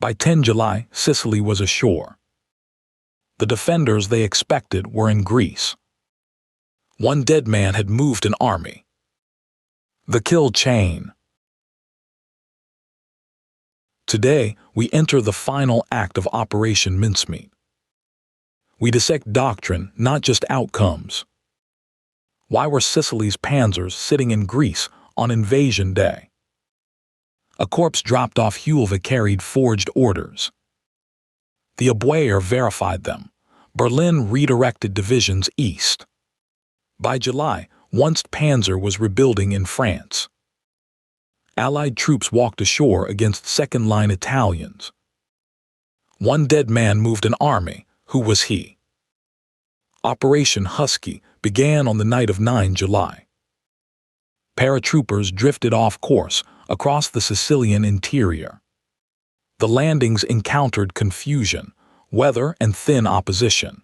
By 10 July, Sicily was ashore. The defenders they expected were in Greece. One dead man had moved an army. The kill chain. Today, we enter the final act of Operation Mincemeat. We dissect doctrine, not just outcomes. Why were Sicily's panzers sitting in Greece on invasion day? A corpse dropped off Hulva carried forged orders. The WWII verified them. Berlin redirected divisions east. By July, once Panzer was rebuilding in France. Allied troops walked ashore against second-line Italians. One dead man moved an army. Who was he? Operation Husky began on the night of 9 July. Paratroopers drifted off course across the Sicilian interior. The landings encountered confusion, weather, and thin opposition.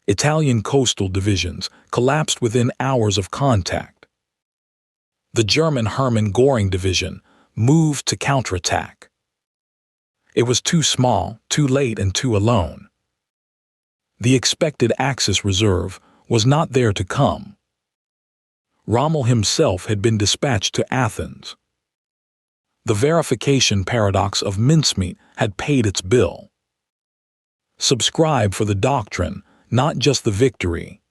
Italian coastal divisions collapsed within hours of contact. The German Hermann Göring division moved to counterattack. It was too small, too late, and too alone. The expected Axis reserve was not there to come. Rommel himself had been dispatched to Athens. The verification paradox of mincemeat had paid its bill. Subscribe for the doctrine, not just the victory.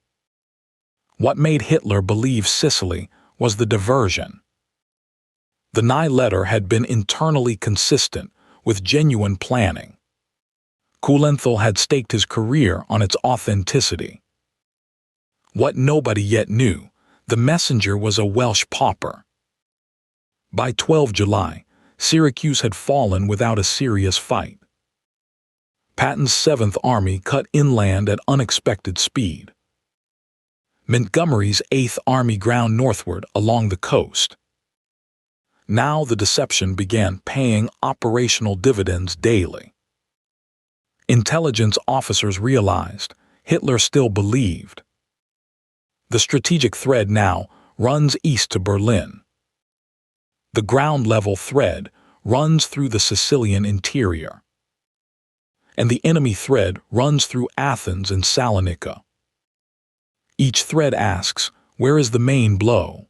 What made Hitler believe Sicily was the diversion. The WWII letter had been internally consistent with genuine planning. Glyndwr had staked his career on its authenticity. What nobody yet knew, the messenger was a Welsh pauper. By 12 July, Syracuse had fallen without a serious fight. Patton's 7th Army cut inland at unexpected speed. Montgomery's 8th Army ground northward along the coast. Now the deception began paying operational dividends daily. Intelligence officers realized Hitler still believed. The strategic thread now runs east to Berlin. The ground-level thread runs through the Sicilian interior. And the enemy thread runs through Athens and Salonika. Each thread asks, where is the main blow?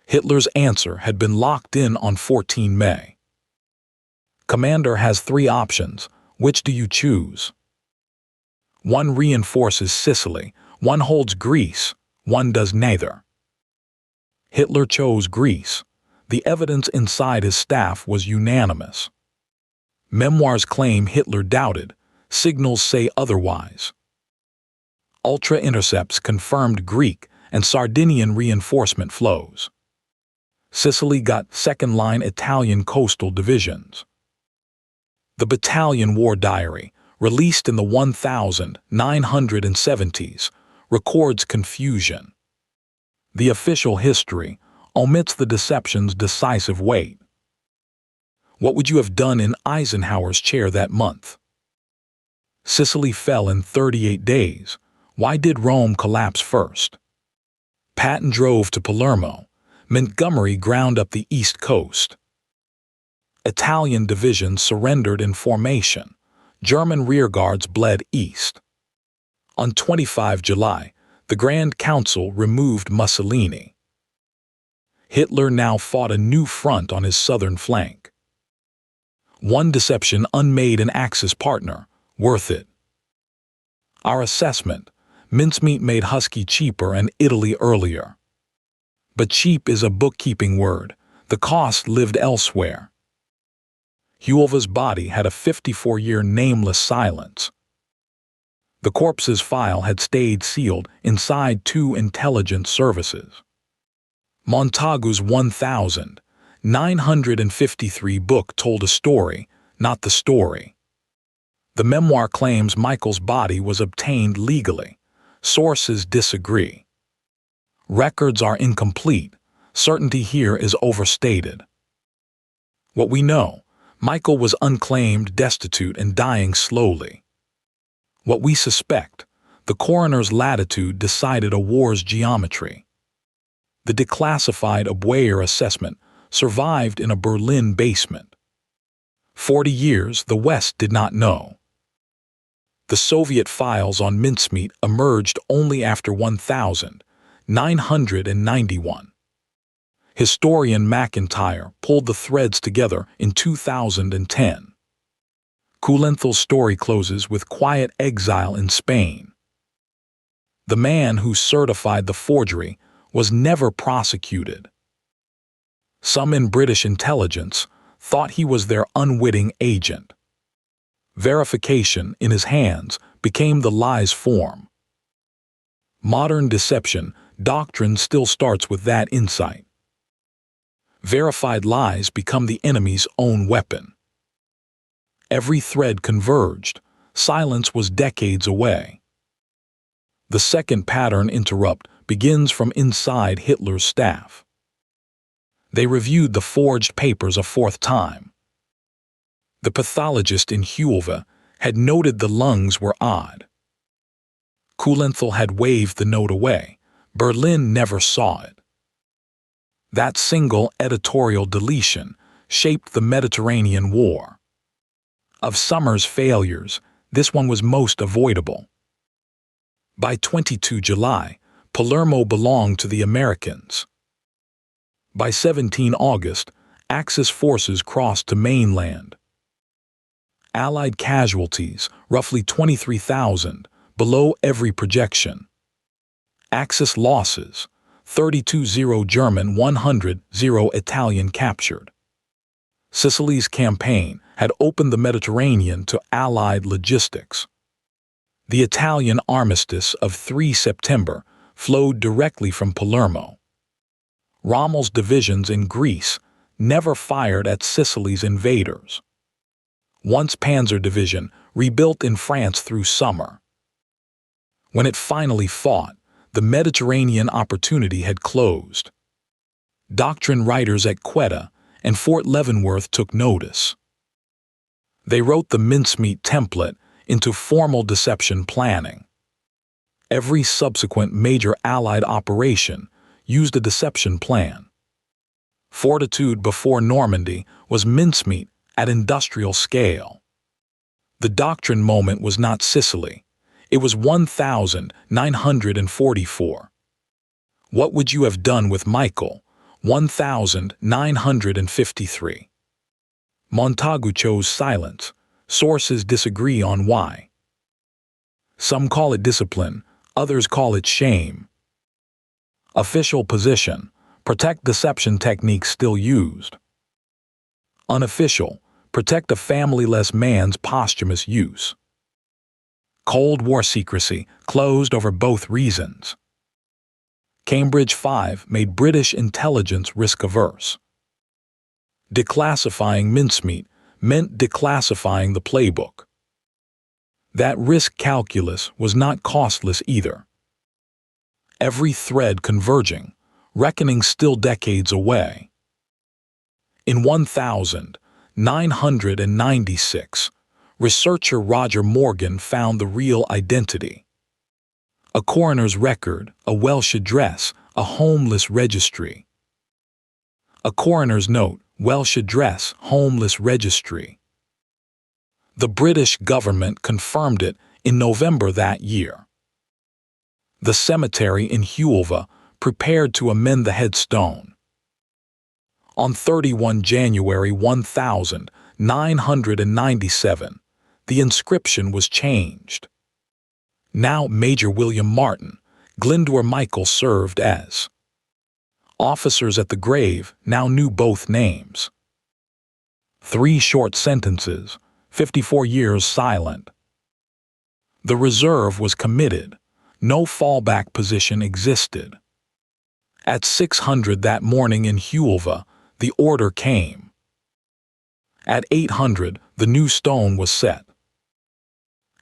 Hitler's answer had been locked in on 14 May. Commander has 3 options. Which do you choose? One reinforces Sicily, one holds Greece, one does neither. Hitler chose Greece. The evidence inside his staff was unanimous. Memoirs claim Hitler doubted, signals say otherwise. Ultra-intercepts confirmed Greek and Sardinian reinforcement flows. Sicily got second-line Italian coastal divisions. The Battalion War Diary, released in the 1970s, records confusion. The official history omits the deception's decisive weight. What would you have done in Eisenhower's chair that month? Sicily fell in 38 days. Why did Rome collapse first? Patton drove to Palermo. Montgomery ground up the East Coast. Italian divisions surrendered in formation. German rearguards bled east. On 25 July, the Grand Council removed Mussolini. Hitler now fought a new front on his southern flank. One deception unmade an Axis partner, worth it. Our assessment: mincemeat made Husky cheaper and Italy earlier. But cheap is a bookkeeping word. The cost lived elsewhere. Hulva's body had a 54-year nameless silence. The corpse's file had stayed sealed inside 2 intelligence services. Montagu's 1,953 book told a story, not the story. The memoir claims Michael's body was obtained legally. Sources disagree. Records are incomplete. Certainty here is overstated. What we know: Michael was unclaimed, destitute, and dying slowly. What we suspect: the coroner's latitude decided a war's geometry. The declassified WWII assessment survived in a Berlin basement. 40 years the West did not know. The Soviet files on mincemeat emerged only after 1991. Historian Macintyre pulled the threads together in 2010. Glyndwr's story closes with quiet exile in Spain. The man who certified the forgery was never prosecuted. Some in British intelligence thought he was their unwitting agent. Verification in his hands became the lie's form. Modern deception doctrine still starts with that insight. Verified lies become the enemy's own weapon. Every thread converged. Silence was decades away. The second pattern interrupt begins from inside Hitler's staff. They reviewed the forged papers a fourth time. The pathologist in Glyndwr had noted the lungs were odd. Glyndwr had waved the note away. Berlin never saw it. That single editorial deletion shaped the Mediterranean War. Of Summer's failures, this one was most avoidable. By 22 July, Palermo belonged to the Americans. By 17 August, Axis forces crossed to mainland. Allied casualties, roughly 23,000, below every projection. Axis losses, 32-0 German, 100-0 Italian captured. Sicily's campaign had opened the Mediterranean to Allied logistics. The Italian armistice of 3 September flowed directly from Palermo. Rommel's divisions in Greece never fired at Sicily's invaders. Once Panzer Division rebuilt in France through summer. When it finally fought, the Mediterranean opportunity had closed. Doctrine writers at Quetta and Fort Leavenworth took notice. They wrote the mincemeat template into formal deception planning. Every subsequent major Allied operation used a deception plan. Fortitude before Normandy was mincemeat at industrial scale. The doctrine moment was not Sicily. It was 1944. What would you have done with Michael? 1953. Montagu chose silence. Sources disagree on why. Some call it discipline, others call it shame. Official position: protect deception techniques still used. Unofficial: protect a familyless man's posthumous use. Cold War secrecy closed over both reasons. Cambridge 5 made British intelligence risk-averse. Declassifying mincemeat meant declassifying the playbook. That risk calculus was not costless either. Every thread converging, reckoning still decades away. In 1996, researcher Roger Morgan found the real identity. A coroner's record, a Welsh address, a homeless registry. A coroner's note, Welsh address, homeless registry. The British government confirmed it in November that year. The cemetery in Glyndwr prepared to amend the headstone. On 31 January 1997, the inscription was changed. Now Major William Martin, Glyndwr Michael served as. Officers at the grave now knew both names. 3 short sentences, 54 years silent. The reserve was committed. No fallback position existed. At 600 that morning in Glyndwr, the order came. At 800, the new stone was set.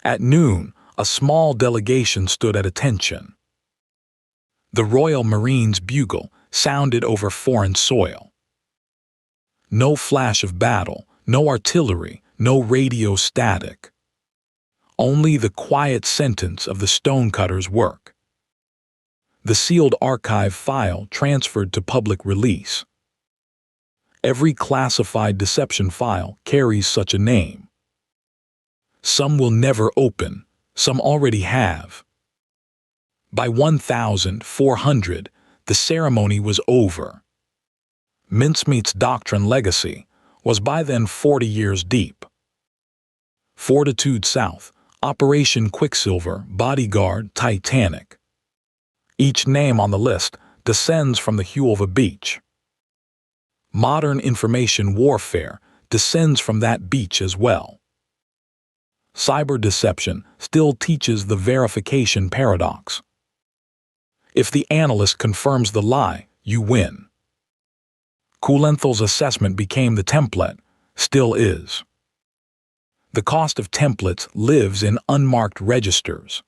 At noon, a small delegation stood at attention. The Royal Marines' bugle sounded over foreign soil. No flash of battle, no artillery, no radio static. Only the quiet sentence of the stonecutter's work. The sealed archive file transferred to public release. Every classified deception file carries such a name. Some will never open, some already have. By 1400, the ceremony was over. Mincemeat's doctrine legacy was by then 40 years deep. Fortitude South, Operation Quicksilver, Bodyguard, Titanic. Each name on the list descends from the Hulva beach. Modern information warfare descends from that beach as well. Cyber deception still teaches the verification paradox. If the analyst confirms the lie, you win. Kulenthal's assessment became the template, still is. The cost of templates lives in unmarked registers.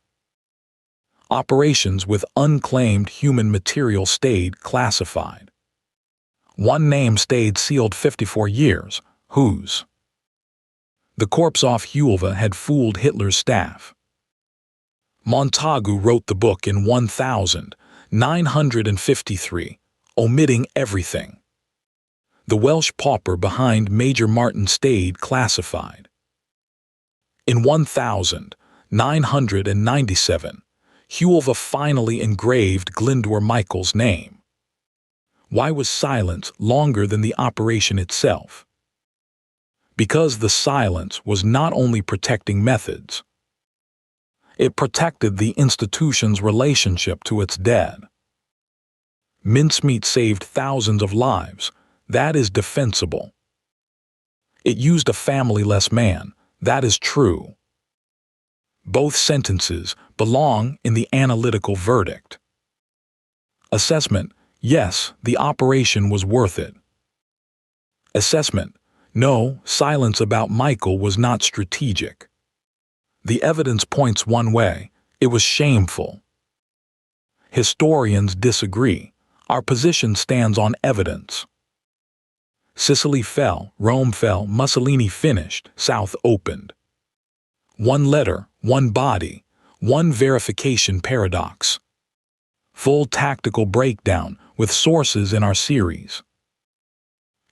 Operations with unclaimed human material stayed classified. One name stayed sealed 54 years, whose? The corpse off Hulva had fooled Hitler's staff. Montagu wrote the book in 1953, omitting everything. The Welsh pauper behind Major Martin stayed classified. In 1997, Hulva finally engraved Glyndwr Michael's name. Why was silence longer than the operation itself? Because the silence was not only protecting methods, it protected the institution's relationship to its dead. Mincemeat saved thousands of lives. That is defensible. It used a family-less man. That is true. Both sentences belong in the analytical verdict. Assessment: yes, the operation was worth it. Assessment: no, silence about Michael was not strategic. The evidence points one way: it was shameful. Historians disagree. Our position stands on evidence. Sicily fell, Rome fell, Mussolini finished, South opened. One letter, one body, one verification paradox. Full tactical breakdown with sources in our series.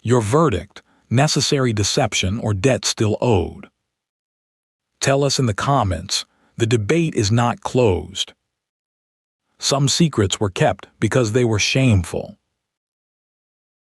Your verdict: necessary deception or debt still owed? Tell us in the comments. The debate is not closed. Some secrets were kept because they were shameful.